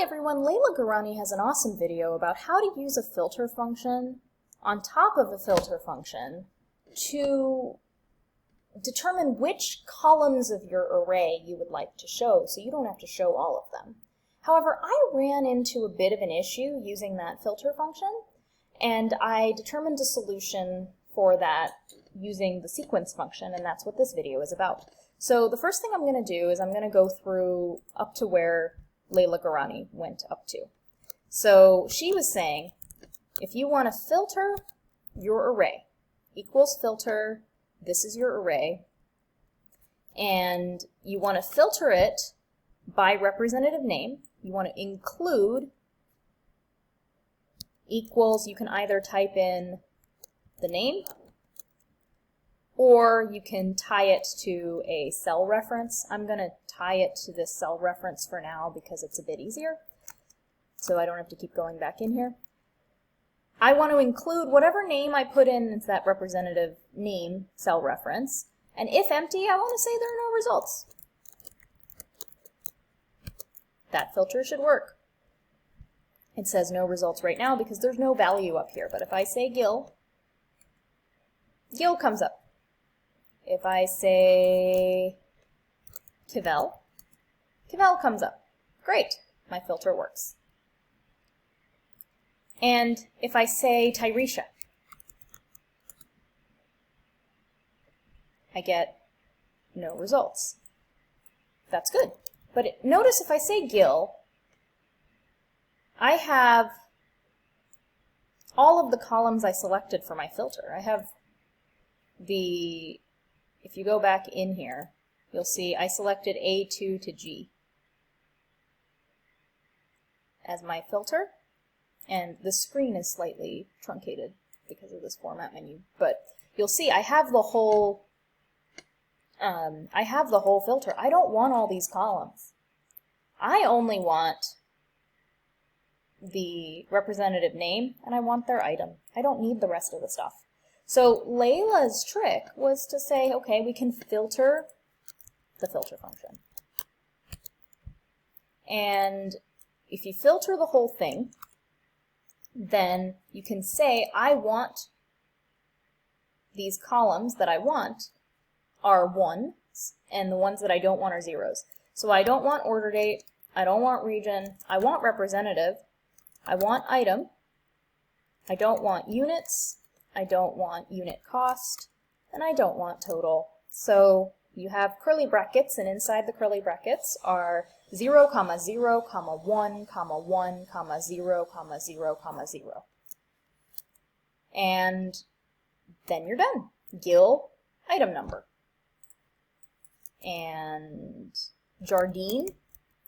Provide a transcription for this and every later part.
everyone, Leila Gharani has an awesome video about how to use a filter function on top of a filter function to determine which columns of your array you would like to show, so you don't have to show all of them. However, I ran into a bit of an issue using that filter function, and I determined a solution for that using the sequence function, and that's what this video is about. So the first thing I'm going to do is I'm going to go through up to where Leila Gharani went up to. So she was saying, if you want to filter your array, equals filter, this is your array, and you want to filter it by representative name. You want to include equals, you can either type in the name, or you can tie it to a cell reference. I'm going to tie it to this cell reference for now because it's a bit easier, so I don't have to keep going back in here. I want to include whatever name I put in into that representative name cell reference, and if empty, I want to say there are no results. That filter should work. It says no results right now because there's no value up here, but if I say Gil, Gil comes up. If I say Kivel, Kivel comes up. Great, my filter works. And if I say Tyresha, I get no results. That's good. But notice if I say Gil, I have all of the columns I selected for my filter. I have the, if you go back in here, you'll see I selected A2 to G as my filter. And the screen is slightly truncated because of this format menu, but you'll see I have the whole filter. I don't want all these columns. I only want the representative name and I want their item. I don't need the rest of the stuff. So Leila's trick was to say, okay, we can filter the filter function. And if you filter the whole thing, then you can say, I want these columns that I want are ones, and the ones that I don't want are zeros. So I don't want order date, I don't want region, I want representative, I want item, I don't want units, I don't want unit cost, and I don't want total. So you have curly brackets, and inside the curly brackets are 0, 0, 1, 1, 0, 0, 0. And then you're done. Gil, item number. And Jardine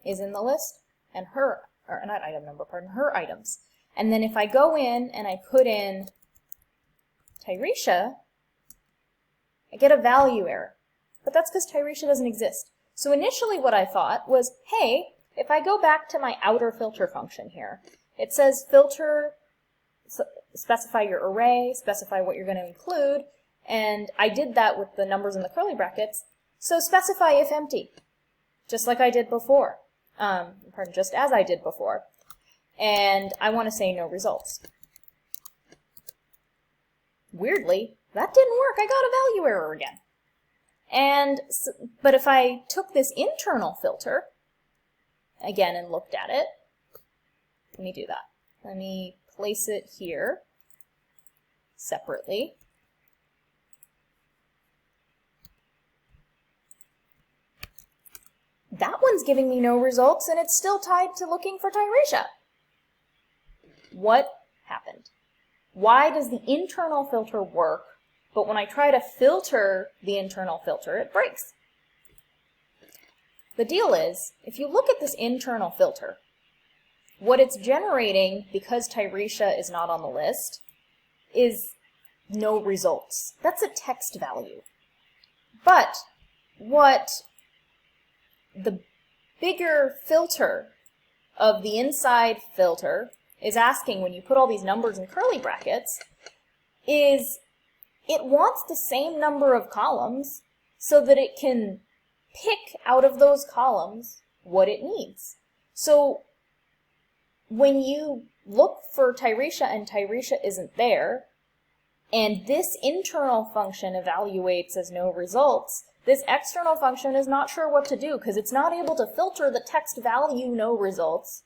is in the list, and her, or not item number, pardon, her items. And then if I go in and I put in Tyresha, I get a value error. But that's because Tyresha doesn't exist. So initially what I thought was, hey, if I go back to my outer filter function here, it says filter, specify your array, specify what you're going to include, and I did that with the numbers in the curly brackets, so specify if empty, just like I did before, just as I did before, and I want to say no results. Weirdly, that didn't work. I got a value error again. But if I took this internal filter, again, and looked at it, let me do that. Let me place it here separately. That one's giving me no results, and it's still tied to looking for Tyresha. What happened? Why does the internal filter work, but when I try to filter the internal filter, it breaks? The deal is, if you look at this internal filter, what it's generating, because Tyresha is not on the list, is no results. That's a text value. But what the bigger filter of the inside filter is asking when you put all these numbers in curly brackets is it wants the same number of columns so that it can pick out of those columns what it needs. So when you look for Tyresha and Tyresha isn't there, and this internal function evaluates as no results, this external function is not sure what to do because it's not able to filter the text value no results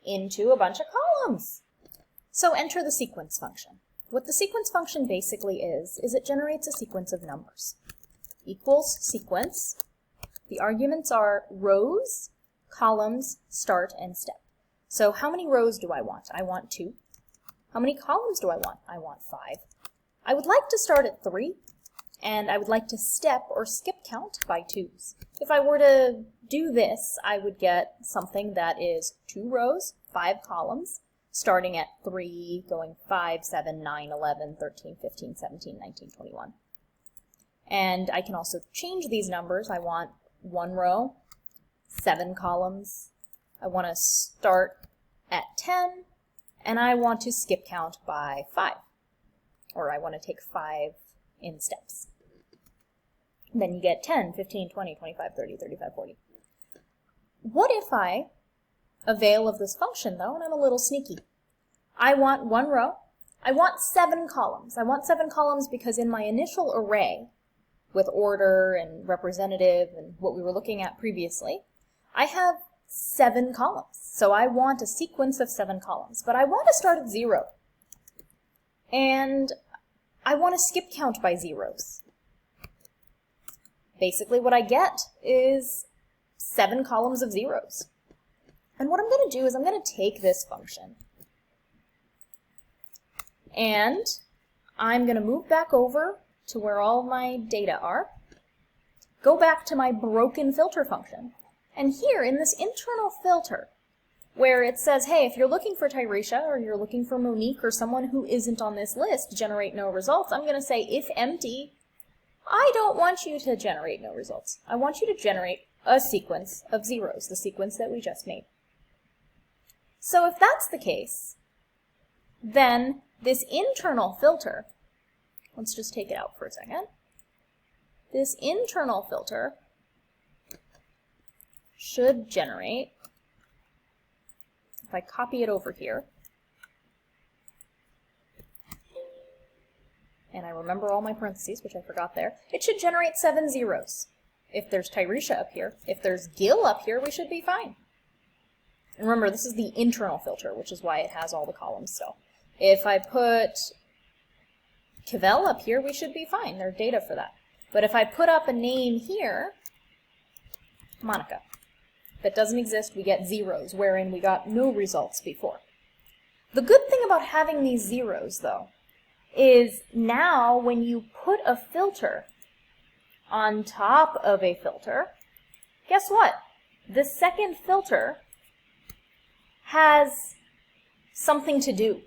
into a bunch of columns. So enter the sequence function. What the sequence function basically is it generates a sequence of numbers. Equals sequence. The arguments are rows, columns, start, and step. So how many rows do I want? I want 2. How many columns do I want? I want 5. I would like to start at 3, and I would like to step or skip count by 2s. If I were to do this, I would get something that is 2 rows, 5 columns, starting at 3, going 5, 7, 9, 11, 13, 15, 17, 19, 21. And I can also change these numbers. I want 1 row, 7 columns. I want to start at 10, and I want to skip count by 5. Or I want to take 5 in steps. Then you get 10, 15, 20, 25, 30, 35, 40. What if I avail of this function, though, and I'm a little sneaky? I want 1 row. I want 7 columns. I want 7 columns because in my initial array, with order and representative and what we were looking at previously, I have 7 columns. So I want a sequence of 7 columns. But I want to start at 0. And I want to skip count by zeros. Basically what I get is 7 columns of zeros. And what I'm going to do is I'm going to take this function and I'm going to move back over to where all my data are, go back to my broken filter function, and here in this internal filter, where it says, hey, if you're looking for Tyresha or you're looking for Monique or someone who isn't on this list, generate no results, I'm going to say if empty, I don't want you to generate no results. I want you to generate a sequence of zeros, the sequence that we just made. So if that's the case, then this internal filter, let's just take it out for a second. This internal filter should generate, if I copy it over here, and I remember all my parentheses, which I forgot there, it should generate 7 zeros. If there's Tyresha up here, if there's Gil up here, we should be fine. And remember, this is the internal filter, which is why it has all the columns still. If I put Cavell up here, we should be fine. There's data for that. But if I put up a name here, Monica, that doesn't exist, we get zeros, wherein we got no results before. The good thing about having these zeros, though, is now when you put a filter on top of a filter, guess what? The second filter has something to do.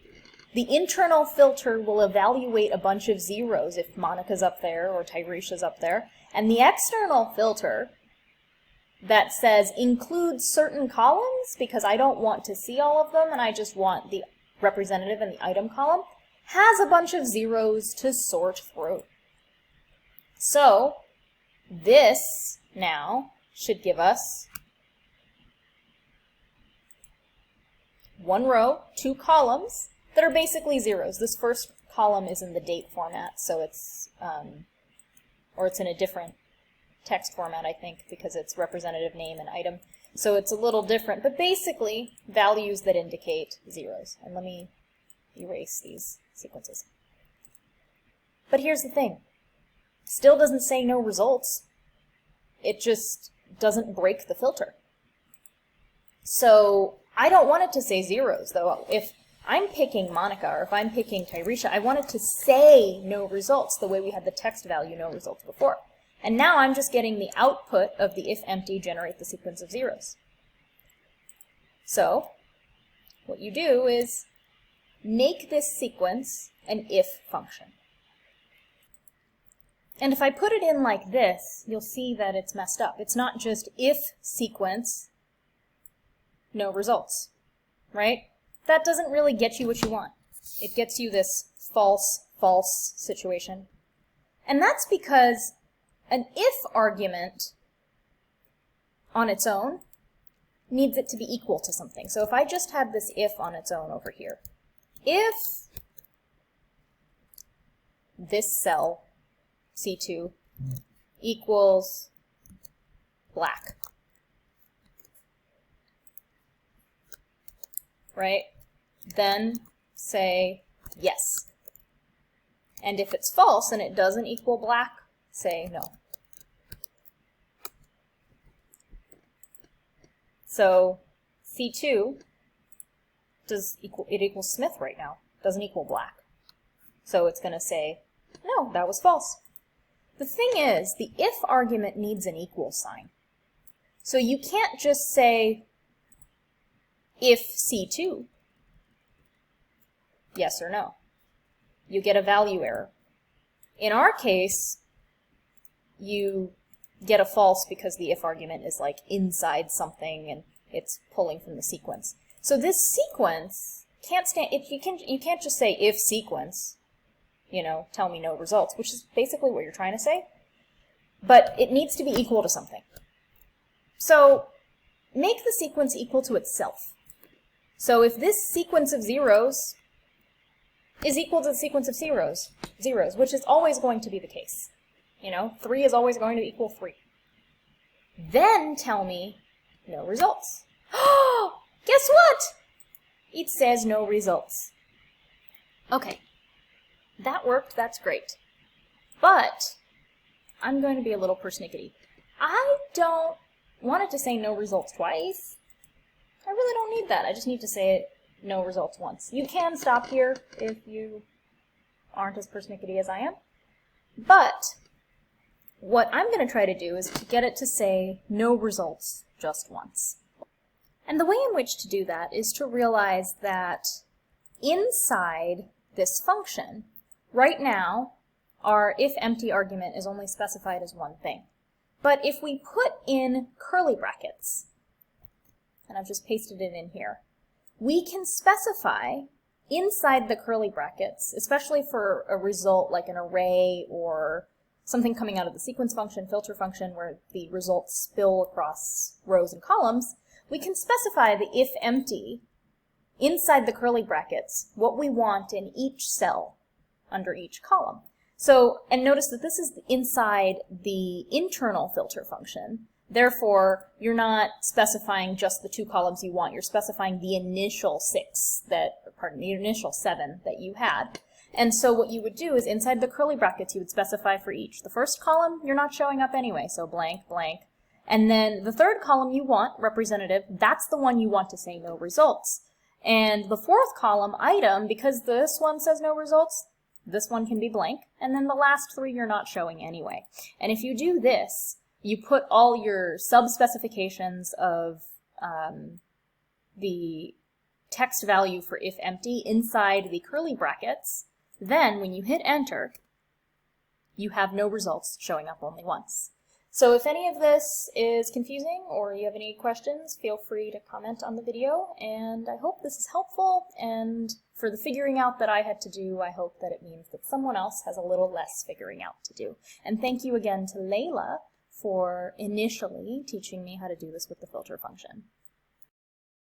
The internal filter will evaluate a bunch of zeros if Monica's up there or Tyresha's up there, and the external filter that says include certain columns, because I don't want to see all of them and I just want the representative and the item column, has a bunch of zeros to sort through. So this now should give us 1 row, 2 columns that are basically zeros. This first column is in the date format, so it's, or it's in a different text format, I think, because it's representative name and item. So it's a little different, but basically values that indicate zeros. And let me erase these sequences. But here's the thing. Still doesn't say no results. It just doesn't break the filter. So I don't want it to say zeros, though. If I'm picking Monica or if I'm picking Tyresha, I want it to say no results the way we had the text value no results before. And now I'm just getting the output of the if empty generate the sequence of zeros. So what you do is make this sequence an if function. And if I put it in like this, you'll see that it's messed up. It's not just if sequence, no results, right? That doesn't really get you what you want. It gets you this false, false situation. And that's because an if argument on its own needs it to be equal to something. So if I just had this if on its own over here, if this cell, C2, equals black, right? Then say yes. And if it's false and it doesn't equal black, say no. So C2 equals Smith right now, doesn't equal black. So it's going to say, no, that was false. The thing is, the if argument needs an equal sign. So you can't just say if C2, yes or no. You get a value error. In our case, you get a false because the if argument is like inside something and it's pulling from the sequence. So this sequence can't stand, you can't just say if sequence, you know, tell me no results, which is basically what you're trying to say. But it needs to be equal to something. So make the sequence equal to itself. So if this sequence of zeros is equal to the sequence of zeros, which is always going to be the case. You know, 3 is always going to equal 3. Then tell me no results. Oh, guess what? It says no results. Okay, that worked, that's great. But I'm going to be a little persnickety. I don't want it to say no results twice. I really don't need that. I just need to say it no results once. You can stop here if you aren't as persnickety as I am. But what I'm going to try to do is to get it to say no results just once. And the way in which to do that is to realize that inside this function, right now, our if empty argument is only specified as one thing. But if we put in curly brackets, and I've just pasted it in here, we can specify inside the curly brackets, especially for a result like an array or something coming out of the sequence function, filter function, where the results spill across rows and columns, we can specify the if empty inside the curly brackets, what we want in each cell under each column. So, and notice that this is inside the internal filter function. Therefore, you're not specifying just the 2 columns you want. You're specifying the initial 7 that you had. And so what you would do is inside the curly brackets, you would specify for each. The first column, you're not showing up anyway, so blank, blank. And then the third column you want, representative, that's the one you want to say no results. And the fourth column, item, because this one says no results, this one can be blank. And then the last 3 you're not showing anyway. And if you do this, you put all your sub-specifications of the text value for if empty inside the curly brackets. Then, when you hit enter, you have no results showing up only once. So if any of this is confusing or you have any questions, feel free to comment on the video, and I hope this is helpful, and for the figuring out that I had to do, I hope that it means that someone else has a little less figuring out to do. And thank you again to Leila for initially teaching me how to do this with the filter function.